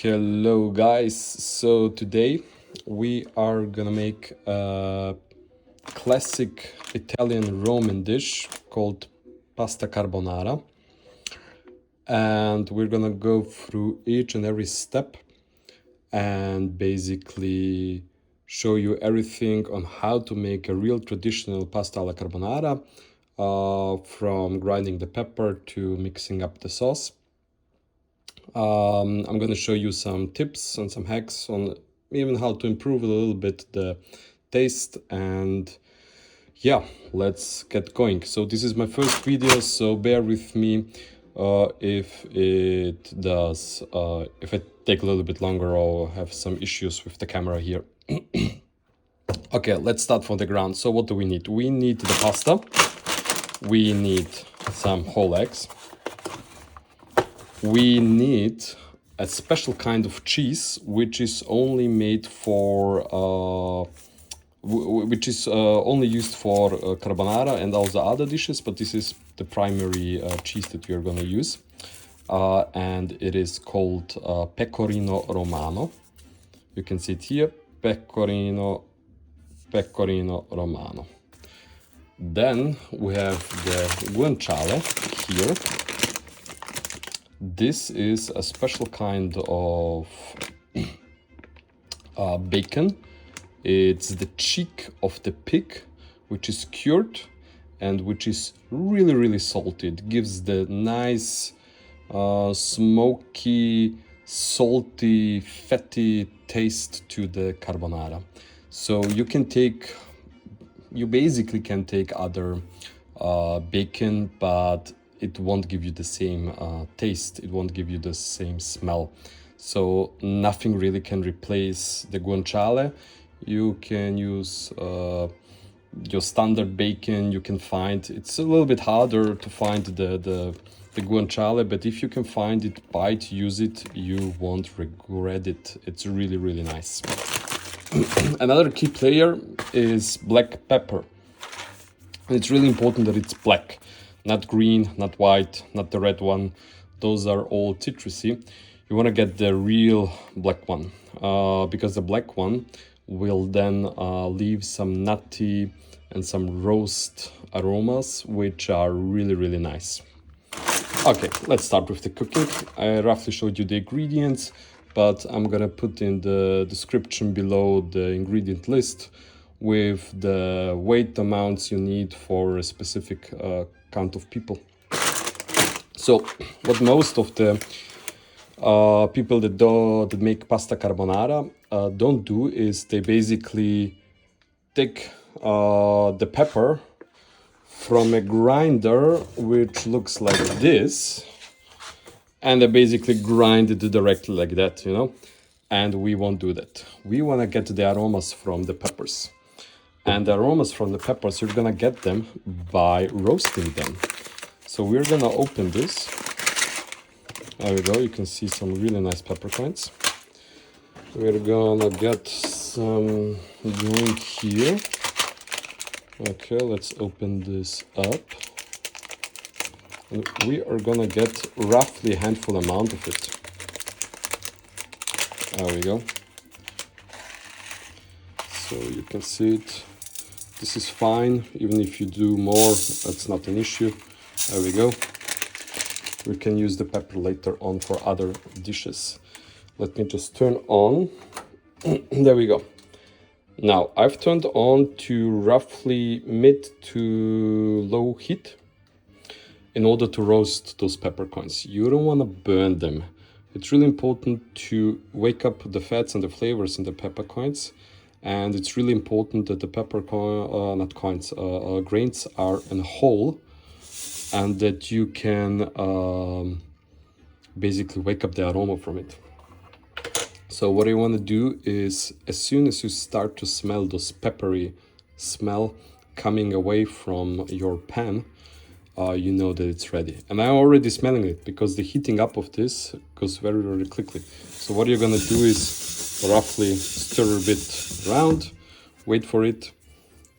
Hello guys, so today we are gonna make a classic Italian Roman dish called pasta carbonara, and we're gonna go through each and every step and basically show you everything on how to make a real traditional pasta alla carbonara, from grinding the pepper to mixing up the sauce. I'm going to show you some tips and some hacks on even how to improve a little bit the taste, and yeah, let's get going. So this is my first video, so bear with me if I take a little bit longer or have some issues with the camera here. Okay, let's start from the ground. So what do we need? We need the pasta, we need some whole eggs, we need a special kind of cheese which is only made for which is only used for carbonara and also other dishes, but this is the primary cheese that we are going to use, and it is called pecorino romano. You can see it here, pecorino romano. Then we have the guanciale here. This is a special kind of bacon. It's the cheek of the pig, which is cured and which is really salty. It gives the nice smoky, salty, fatty taste to the carbonara. So you basically can take other bacon, but it won't give you the same taste, it won't give you the same smell. So nothing really can replace the guanciale. You can use your standard bacon. You can find, it's a little bit harder to find the guanciale, but if you can find it, buy it, use it, you won't regret it. It's really nice. Another key player is black pepper. It's really important that it's black, not green, not white, not the red one. Those are all citrusy. You want to get the real black one, because the black one will then leave some nutty and some roast aromas, which are really nice. Okay, let's start with the cooking. I roughly showed you the ingredients, but I'm gonna put in the description below the ingredient list with the weight amounts you need for a specific count of people. So what most of the people that make pasta carbonara don't do is they basically take the pepper from a grinder which looks like this, and they basically grind it directly like that, you know. And we won't do that. We want to get the aromas from the peppers. And the aromas from the peppers, you're gonna get them by roasting them. So we're gonna open this. There we go, you can see some really nice peppercorns. We're gonna get some drink here. Okay, let's open this up. And we are gonna get roughly a handful amount of it. There we go. So you can see it. This is fine. Even if you do more, that's not an issue. There we go. We can use the pepper later on for other dishes. Let me just turn on. There we go. Now I've turned on to roughly mid to low heat in order to roast those peppercorns. You don't want to burn them. It's really important to wake up the fats and the flavors in the peppercorns. And it's really important that the grains are in whole, and that you can basically wake up the aroma from it. So what you want to do is, as soon as you start to smell those peppery smell coming away from your pan, you know that it's ready. And I'm already smelling it because the heating up of this goes very quickly. So what you're gonna do is roughly stir a bit around, wait for it.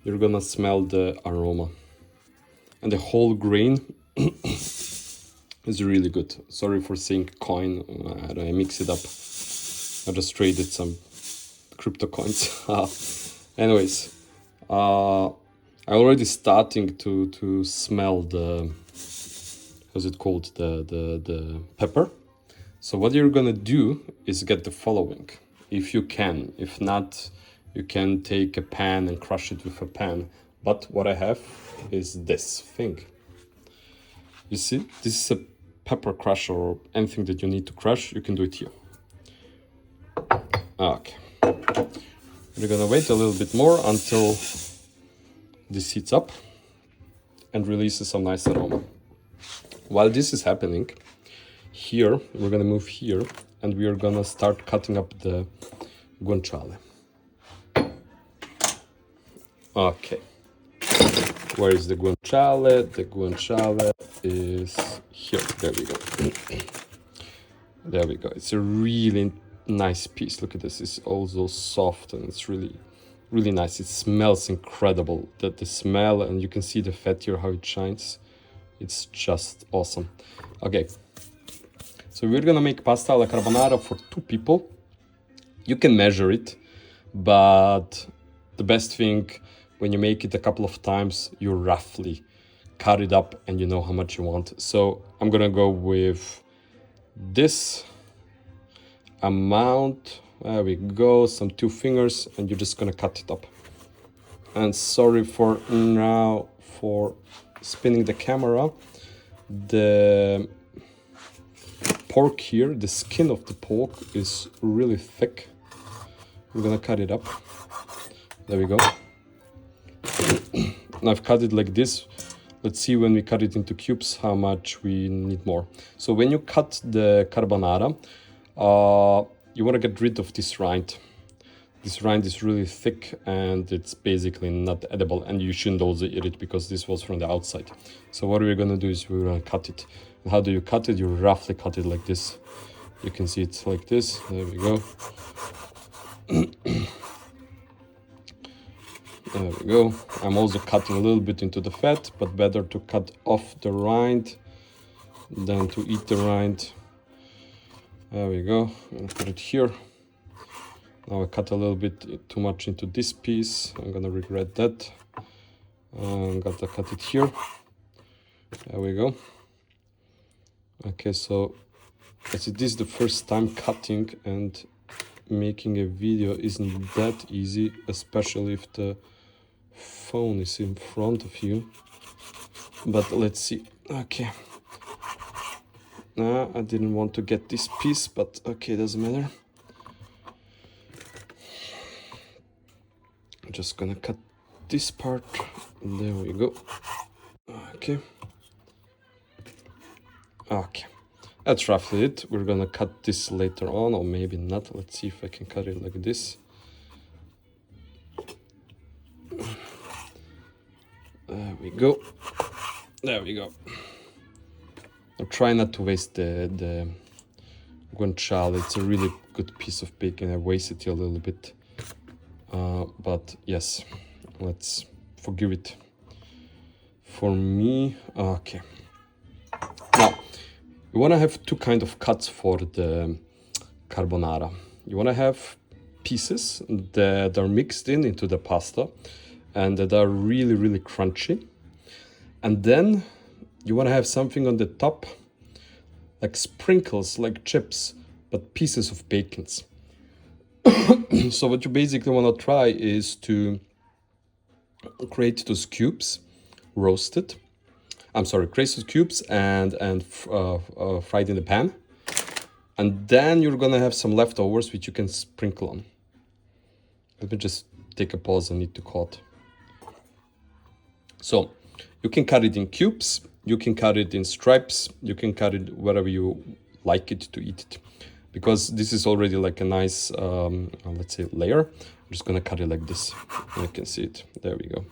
You're gonna smell the aroma. And the whole grain is really good. Sorry for saying coin, I mix it up. I just traded some crypto coins. Anyways, I already starting to smell the, how's it called, the pepper. So what you're gonna do is get the following, if you can. If not, you can take a pan and crush it with a pan. But what I have is this thing. You see, this is a pepper crusher, or anything that you need to crush, you can do it here. Okay. We're gonna wait a little bit more until this heats up and releases some nice aroma. While this is happening, here, we're gonna move here and we are gonna start cutting up the guanciale. Okay. Where is the guanciale? The guanciale is here. There we go. There we go. It's a really nice piece. Look at this. It's also soft and it's really, really nice. It smells incredible. The smell, and you can see the fat here, how it shines. It's just awesome. Okay. So we're gonna make pasta alla carbonara for 2 people. You can measure it, but the best thing, when you make it a couple of times, you roughly cut it up and you know how much you want. So I'm gonna go with this amount. There we go, some 2 fingers, and you're just gonna cut it up. And sorry for now for spinning the camera. The pork here, the skin of the pork is really thick. I'm gonna cut it up. There we go. And I've cut it like this. Let's see when we cut it into cubes how much we need more. So when you cut the carbonara, you want to get rid of this rind. This rind is really thick and it's basically not edible, and you shouldn't also eat it because this was from the outside. So what we're gonna do is we're gonna cut it. And how do you cut it? You roughly cut it like this. You can see it's like this. There we go. There we go. I'm also cutting a little bit into the fat, but better to cut off the rind than to eat the rind. There we go. I'm gonna put it here. Now I cut a little bit too much into this piece. I'm gonna regret that. I'm gonna cut it here. There we go. Okay, so as it is the first time cutting, and making a video isn't that easy, especially if the phone is in front of you. But let's see. Okay. No, I didn't want to get this piece, but okay, doesn't matter. I'm just gonna cut this part. There we go. Okay. Okay. That's roughly it. We're gonna cut this later on, or maybe not. Let's see if I can cut it like this. There we go. There we go. I'll try not to waste the guanciale. It's a really good piece of bacon. I wasted it a little bit. But yes, let's forgive it for me. Okay. Now, you want to have 2 kind of cuts for the carbonara. You want to have pieces that are mixed into the pasta and that are really, really crunchy. And then you want to have something on the top, like sprinkles, like chips, but pieces of bacons. So what you basically want to try is to create those cubes, roasted. Create those cubes and fried in the pan. And then you're gonna have some leftovers which you can sprinkle on. Let me just take a pause. I need to cut. So you can cut it in cubes, you can cut it in stripes, you can cut it wherever you like it to eat it. Because this is already like a nice, let's say, layer. I'm just gonna cut it like this. You can see it. There we go.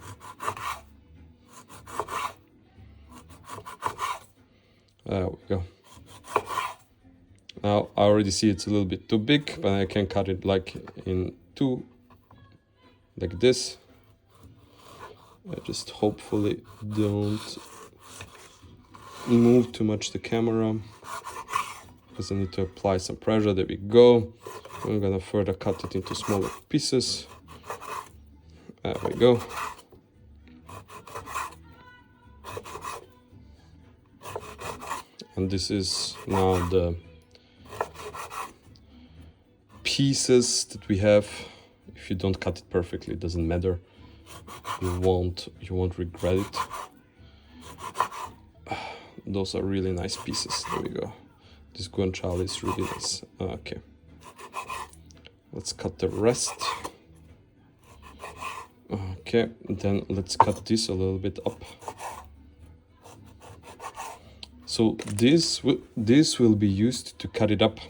There we go. Now I already see it's a little bit too big, but I can cut it like in 2, like this. I just hopefully don't move too much the camera. because I need to apply some pressure. There we go. I'm gonna further cut it into smaller pieces. There we go. And this is now the pieces that we have. If you don't cut it perfectly, it doesn't matter. You won't regret it. Those are really nice pieces. There we go. This guanciale is really nice. Okay. Let's cut the rest. Okay, then let's cut this a little bit up. So this will be used to cut it up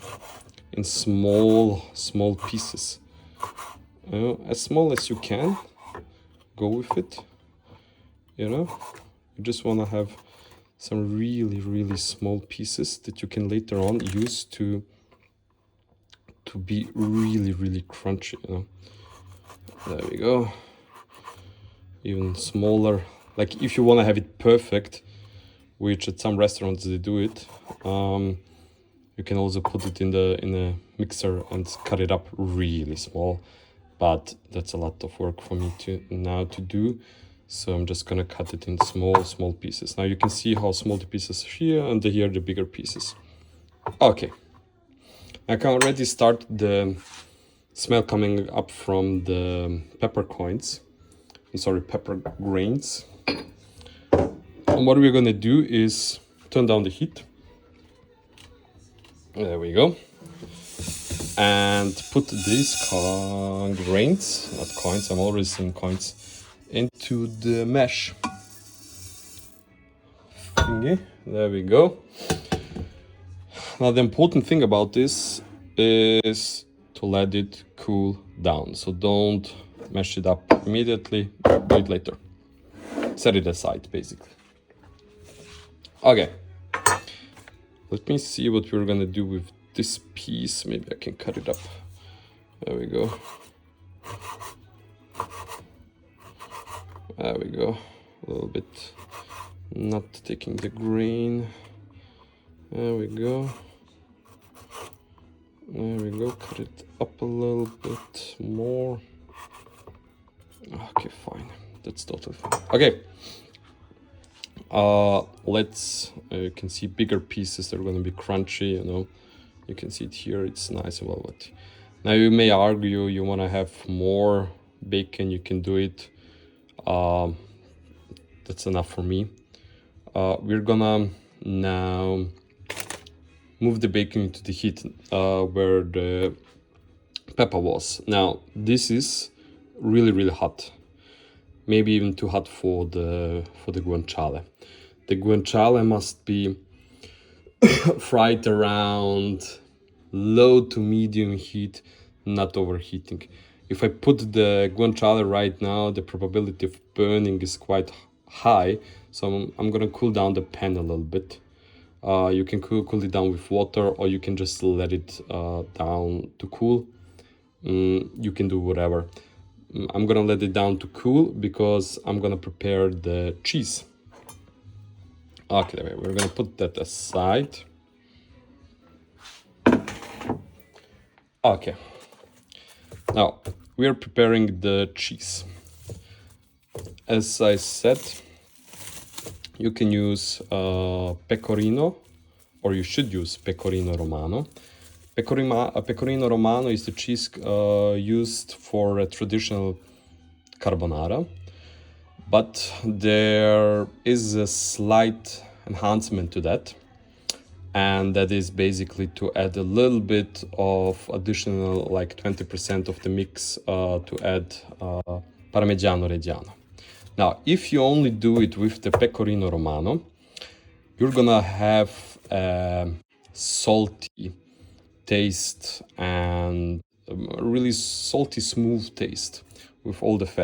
in small pieces. As small as you can. Go with it. You know, you just want to have some really small pieces that you can later on use to be really crunchy. You know, there we go. Even smaller. Like if you want to have it perfect, which at some restaurants they do it, you can also put it in a mixer and cut it up really small. But that's a lot of work for me to do. So I'm just gonna cut it in small pieces. Now you can see how small the pieces are here, and here the bigger pieces. Okay. I can already start the smell coming up from the pepper grains. And what we're gonna do is turn down the heat. There we go. And put these grains, not coins, I'm always saying coins, into the mesh thingy. There we go. Now the important thing about this is to let it cool down. So don't mash it up immediately, do it later. Set it aside, basically. Okay. Let me see what we're gonna do with this piece. Maybe I can cut it up. There we go. There we go. A little bit not taking the grain. There we go. There we go. Cut it up a little bit more. Okay, fine. That's totally fine. Okay. Let's. You can see bigger pieces. They're going to be crunchy. You know. You can see it here. It's nice and velvety. Now you may argue you want to have more bacon. You can do it. That's enough for me. We're gonna now move the bacon into the heat where the pepper was. Now this is really hot, maybe even too hot for the guanciale. The guanciale must be fried around low to medium heat, not overheating. If I put the guanciale right now, the probability of burning is quite high, so I'm gonna cool down the pan a little bit. You can cool it down with water, or you can just let it down to cool. You can do whatever. I'm gonna let it down to cool because I'm gonna prepare the cheese. Okay, we're gonna put that aside. Okay. Now, we are preparing the cheese. As I said, you can use pecorino, or you should use pecorino romano. Pecorino romano is the cheese used for a traditional carbonara, but there is a slight enhancement to that. And that is basically to add a little bit of additional, like 20% of the mix to add Parmigiano Reggiano. Now, if you only do it with the Pecorino Romano, you're gonna have a salty taste and a really salty, smooth taste with all the fat.